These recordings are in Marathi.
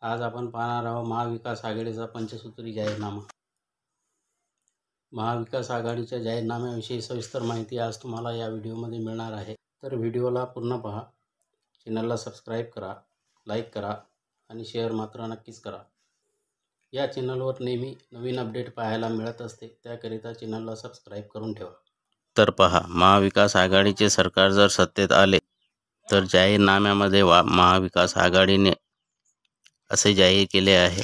आज आपण पाहणार आहोत महाविकास आघाडीचा पंचसूत्री जाहीरनामा। महाविकास आघाडीच्या जाहीरनाम्याविषयी सविस्तर माहिती आज तुम्हाला या व्हिडिओमध्ये मिळणार आहे। तर व्हिडिओला पूर्ण पहा, चॅनलला सबस्क्राईब करा, लाईक करा आणि शेअर मात्र नक्कीच करा। या चॅनलवर नेहमी नवीन अपडेट पाहायला मिळत असते, त्याकरिता चॅनलला सबस्क्राईब करून ठेवा। तर पहा, महाविकास आघाडीचे सरकार जर सत्तेत आले तर जाहीरनाम्यामध्ये महाविकास आघाडीने असे जाहीर केले आहे,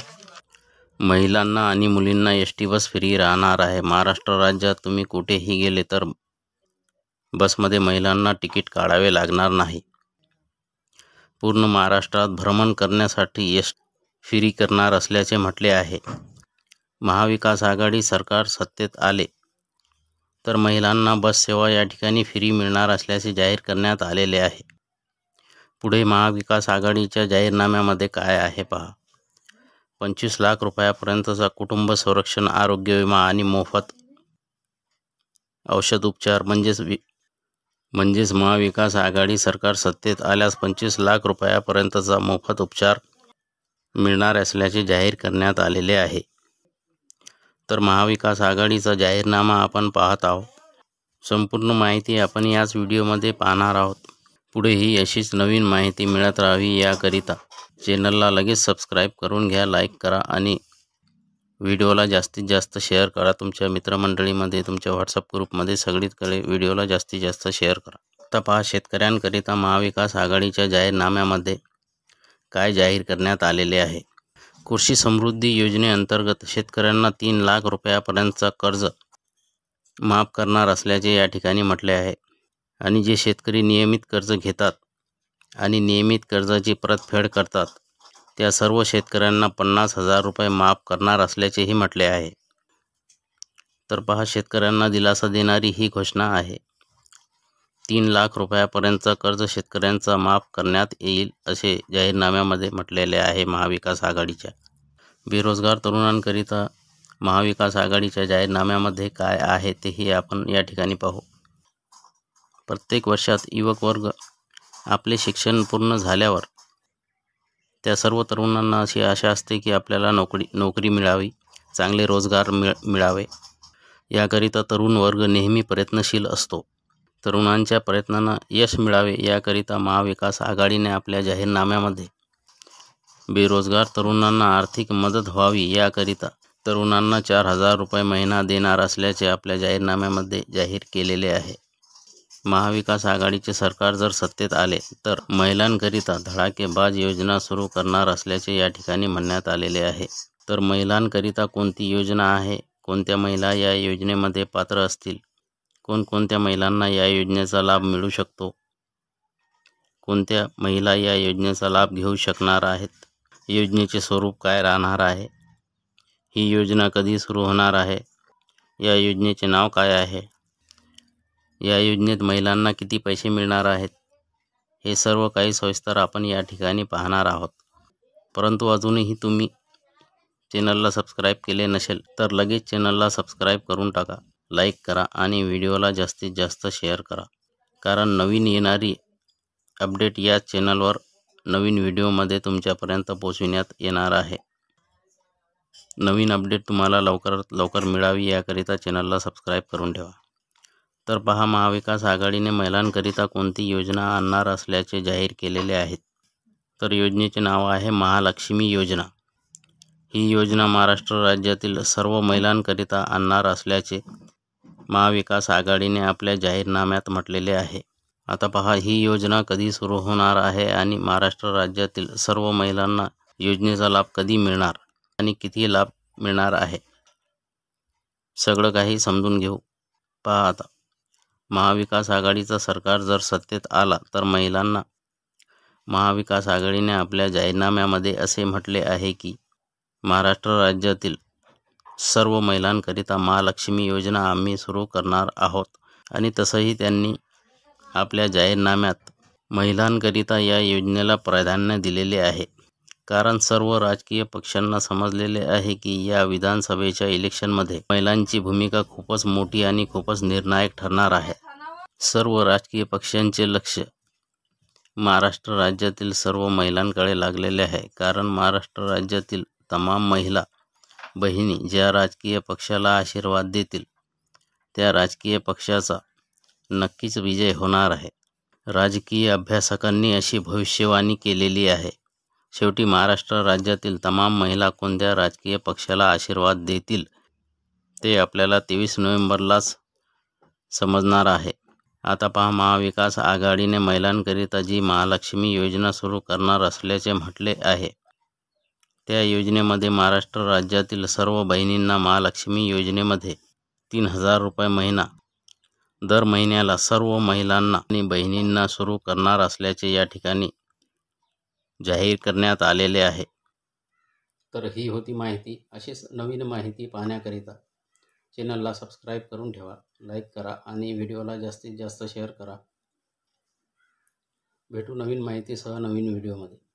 महिलांना आणि मुलींना एसटी बस फ्री राहणार आहे। महाराष्ट्र राज्यात तुम्ही कुठेही गेले तर बसमध्ये महिलांना तिकीट काढावे लागणार नाही। पूर्ण महाराष्ट्रात भ्रमण करण्यासाठी एसटी फ्री करणार असल्याचे म्हटले आहे। महाविकास आघाडी सरकार सत्तेत आले तर महिलांना बस सेवा या ठिकाणी फ्री मिळणार असल्याचे जाहीर करण्यात आलेले आहे। पुढे महाविकास आघाडीच्या जाहीरनाम्यामध्ये काय आहे पहा। 25 लाख रुपयापर्यंतचा कुटुंब संरक्षण आरोग्य विमा आणि मोफत औषध उपचार म्हणजेच महाविकास आघाडी सरकार सत्तेत आल्यास 25 लाख रुपयापर्यंतचा मोफत उपचार मिळणार असल्याचे जाहीर करण्यात आलेले आहे। तर महाविकास आघाडीचा जाहीरनामा आपण पाहत आहोत। संपूर्ण माहिती आपण याच व्हिडिओमध्ये पाहणार आहोत। पुढेही अशीच नवीन माहिती मिळत राहावी याकरिता चॅनलला लगेच सबस्क्राईब करून घ्या, लाईक करा आणि व्हिडिओला जास्तीत जास्त शेअर करा। तुमच्या मित्रमंडळीमध्ये, तुमच्या व्हॉट्सअप ग्रुपमध्ये सगळीकडे व्हिडिओला जास्तीत जास्त शेअर करा। आता पहा, शेतकऱ्यांकरिता महाविकास आघाडीच्या जाहीरनाम्यामध्ये काय जाहीर करण्यात आलेले आहे। कृषी समृद्धी योजनेअंतर्गत शेतकऱ्यांना 3 लाख रुपयापर्यंतचा कर्ज माफ करणार असल्याचे या ठिकाणी म्हटले आहे। आणि जे शेतकरी नियमित कर्ज घेतात आणि नियमित कर्जाची परतफेड करतात त्या सर्व शेतकऱ्यांना 50,000 रुपये माफ करणार असल्याचेही म्हटले आहे। तर पहा, शेतकऱ्यांना दिलासा देणारी ही घोषणा आहे। 3 लाख रुपयापर्यंतचा कर्ज शेतकऱ्यांचा माफ करण्यात येईल असे जाहीरनाम्यामध्ये म्हटलेले आहे महाविकास आघाडीच्या। बेरोजगार तरुणांकरिता महाविकास आघाडीच्या जाहीरनाम्यामध्ये काय आहे तेही आपण या ठिकाणी पाहू। प्रत्येक वर्षात युवक वर्ग आपले शिक्षण पूर्ण झाल्यावर त्या सर्व तरुणांना अशी आशा असते की आपल्याला नोकरी मिळावी, चांगले रोजगार मिळावे। याकरिता तरुण वर्ग नेहमी प्रयत्नशील असतो। तरुणांच्या प्रयत्नांना यश मिळावे याकरिता महाविकास आघाडीने आपल्या जाहीरनाम्यामध्ये बेरोजगार तरुणांना आर्थिक मदत व्हावी याकरिता तरुणांना 4,000 रुपये महिना देणार असल्याचे आपल्या जाहीरनाम्यामध्ये जाहीर केलेले आहे। महाविकास आघाडीचे सरकार जर सत्तेत आले तर महिलांकरिता धडाकेबाज योजना सुरू करणार असल्याचे या ठिकाणी म्हणण्यात आलेले आहे। तर महिलांकरिता कोणती योजना आहे, कोणत्या महिला या योजनेमध्ये पात्र असतील, कोणकोणत्या महिलांना या योजनेचा लाभ मिळू शकतो, कोणत्या महिला या योजनेचा लाभ घेऊ शकणार आहेत, योजनेचे स्वरूप काय राहणार आहे, ही योजना कधी सुरू होणार आहे, या योजनेचे नाव काय आहे, या योजनेत महिलांना किती पैसे मिळणार आहेत, हे सर्व काही सविस्तर आपण या ठिकाणी पाहणार आहोत। परंतु अजूनही तुम्ही चॅनलला सबस्क्राईब केले नसेल तर लगेच चॅनलला सबस्क्राईब करून टाका, लाईक करा आणि व्हिडिओला जास्तीत जास्त शेअर करा। कारण नवीन येणारी अपडेट या चॅनलवर नवीन व्हिडिओमध्ये तुमच्यापर्यंत पोहोचविण्यात येणार आहे। नवीन अपडेट तुम्हाला लवकरात लवकर मिळावी याकरिता चॅनलला सबस्क्राईब करून ठेवा। तर पहा, महाविकास आघाडीने महिलांकरिता कोणती योजना आणणार असल्याचे जाहीर केलेले आहेत। तर योजनेचे नाव आहे महालक्ष्मी योजना। ही योजना महाराष्ट्र राज्यातील सर्व महिलांकरिता आणणार असल्याचे महाविकास आघाडीने आपल्या जाहीरनाम्यात म्हटलेले आहे। आता पहा, ही योजना कधी सुरू होणार आहे आणि महाराष्ट्र राज्यातील सर्व महिलांना योजनेचा लाभ कधी मिळणार आणि किती लाभ मिळणार आहे, सगळं काही समजून घेऊ। पहा, आता महाविकास आघाडीचा सरकार जर सत्तेत आला तर महिलांना महाविकास आघाडीने आपल्या जाहीरनाम्यामध्ये असे म्हटले आहे की महाराष्ट्र राज्यातील सर्व महिलांकरिता महालक्ष्मी योजना आम्ही सुरू करणार आहोत। आणि तसंही त्यांनी आपल्या जाहीरनाम्यात महिलांकरिता या योजनेला प्राधान्य दिलेले आहे। कारण सर्व राजकीय पक्षांना समजलेले आहे की या विधानसभेच्या इलेक्शनमध्ये महिलांची भूमिका खूपच मोठी आणि खूपच निर्णायक ठरणार आहे। सर्व राजकीय पक्षांचे लक्ष महाराष्ट्र राज्यातील सर्व महिलांकडे लागलेले आहे, कारण महाराष्ट्र राज्यातील तमाम महिला बहिणी ज्या राजकीय पक्षाला आशीर्वाद देतील त्या राजकीय पक्षाचा नक्कीच विजय होणार आहे. राजकीय अभ्यासकांनी अशी भविष्यवाणी केलेली आहे. शेवटी महाराष्ट्र राज्यातील तमाम महिला कोणत्या राजकीय पक्षाला आशीर्वाद देतील ते आपल्याला 23 नोव्हेंबरलाच समजणार आहे. आता पहा, महाविकास आघाडीने महिलांकरिता जी महालक्ष्मी योजना सुरू करणार असल्याचे म्हटले आहे. त्या योजनेमध्ये महाराष्ट्र राज्यातील सर्व बहिणींना महालक्ष्मी योजनेमध्ये 3000 रुपये महिना दर महिन्याला सर्व महिलांना आणि बहिणींना सुरू करणार असल्याचे या ठिकाणी जाहीर करण्यात आलेले आहे. तर ही होती माहिती. अशीच नवीन माहिती पाहण्याकरिता चॅनलला सबस्क्राईब करून ठेवा, लाईक करा आणि व्हिडिओला जास्तीत जास्त शेअर करा. भेटू नवीन माहितीसह नवीन व्हिडिओमध्ये.